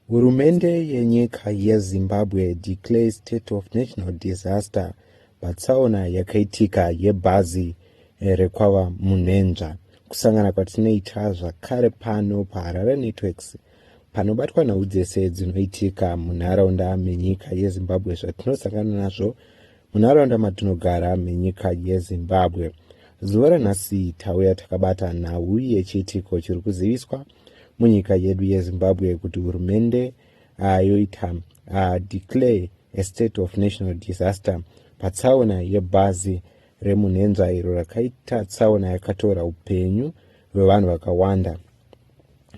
Hurumende yenyika yezimbabwe declares state of national disaster patsaona yakaitika yebhazi rekwaMunhenzva. Kusangana kwatinoita zvakare pano paHarare Networks panobatwa nhau dzese dzinoitika munharaunda menyika yezimbabwe, zvatinosangana nazvo munharaunda matinogara menyika yezimbabwe. Zuva ranhasi tauya takabata nhau yechiitiko chiri kuziviswa munyika yedu yezimbabwe kuti hurumende yoita declare a state of national disaster patsaona yebhazi reMunhenzva iro rakaita tsaona yakatora upenyu hwevanhu vakawanda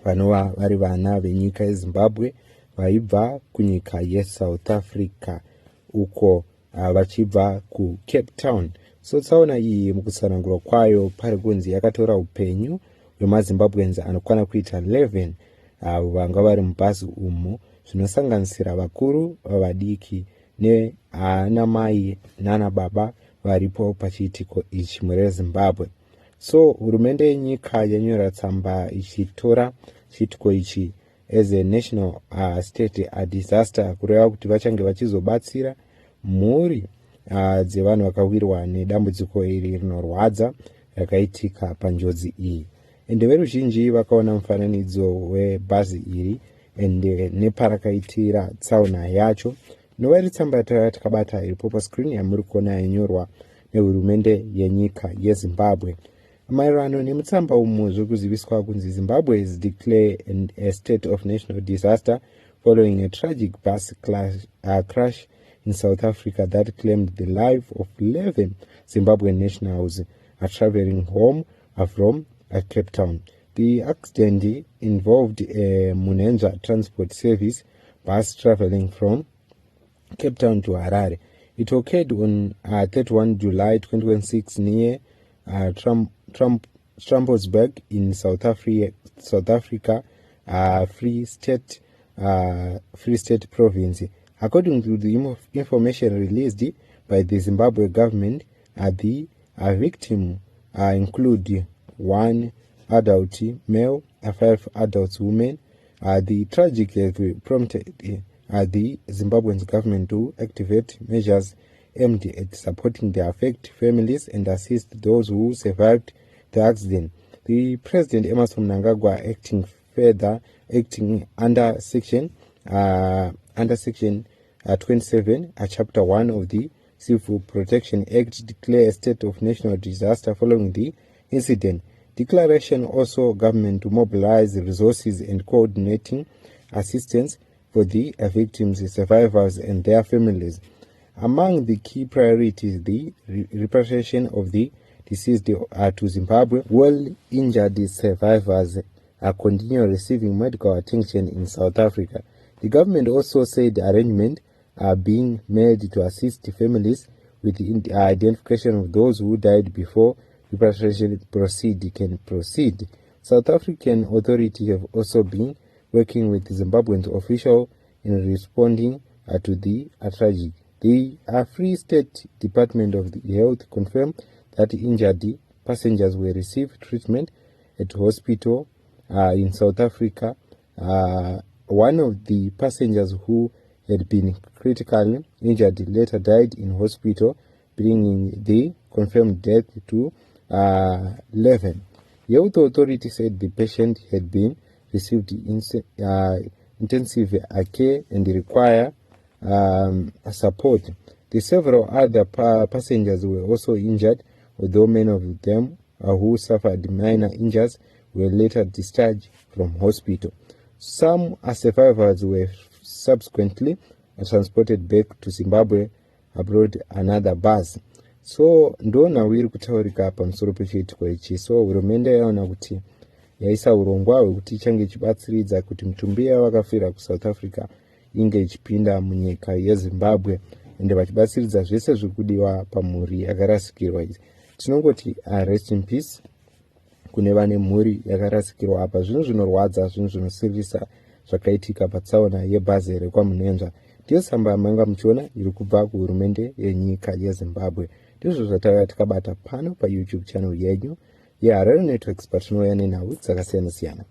vanova vari vana venyika yezimbabwe vaibva kunyika yeSouth Africa uko vachibva kuCape Town. So tsaona iyi mukusanangurwa kwayo pari kunzi yakatora upenyu hwemazimbabwenzi anokwana kuita 11 vanga vari mubhazi umo, zvinosanganisira vakuru, vadiki neana mai nana baba varipo pachiitiko ichi murezimbabwe. So hurumende yenyika yanyora tsamba ichitora chiitiko ichi as a national state disaster, kureva kuti vachange vachizobatsira mhuri dzevanhu vakawirwa nedambudziko iri rinorwadza rakaitika panjodzi iyi. Ende veruzhinji vakaona mufananidzo webhazi iri ende neparakaitira tsaona yacho. Nova iri tsamba takabata iripo pascreen yamuri kuona yanyorwa nehurumende yenyika yezimbabwe. Maererano nemutsamba umu zviri kuziviswa kunzi Zimbabwe is declare a state of national disaster following a tragic bus crash in South Africa that claimed the life of 11 Zimbabwean nationals traveling home from Cape Town. The accident involved a Munhenzva transport service bus traveling from Cape Town to Harare. It occurred on 31 July 2016 near Trumpsburg in South Africa, Free State Province. According to the information released by the Zimbabwe government, the victims include 1 adult male, 5 adult women. The tragedy prompted the Zimbabwean government to activate measures aimed at supporting the affected families and assist those who survived the accident. The President Emmerson Mnangagwa acting under Section 27, Chapter 1 of the Civil Protection Act, declared a state of national disaster following the incident. Declaration also government to mobilize resources and coordinating assistance for the victims, survivors, and their families. Among the key priorities, the repatriation of the deceased to Zimbabwe, while injured survivors continue receiving medical attention in South Africa. The government also said arrangements are being made to assist families with the identification of those who died before repatriation can proceed. South African authorities have also been working with Zimbabwean officials in responding to the tragedy. The Free State Department of Health confirmed that injured passengers will receive treatment at hospital in South Africa. One of the passengers who had been critically injured later died in hospital, bringing the confirmed death to 11. Health authorities said the patient had been received intensive care and require support. The several other passengers were also injured, although many of them who suffered minor injuries were later discharged from hospital. Some survivors were subsequently transported back to Zimbabwe aboard another bus. So ndo nhau iri kutaurika pamusoro pechiitiko ichi. So hurumende yaona kuti yaisa urongwa hwekuti ichange ichibatsiridza kuti mitumbi yavo vakafira kuSouth Africa inge ichipinda munyika yeZimbabwe ende vachibatsiridza zvese zviri kudiwa pamhuri yakarasikirwa idzi. Tinongoti rest in peace kune vane mhuri yakarasikirwa apa. Zvinhu zvinorwadza, zvinhu zvinosirisa zvakaitika patsaona yebhazi rekwaMunhenzva. Ndiyo tsamba yamanga muchiona iri kubva kuhurumende yenyika yeZimbabwe. Ndizvo zvatauya takabata pano paYouTube channel yenyu yeHarare Networks patinouya nenhau dzakasiyana siyana.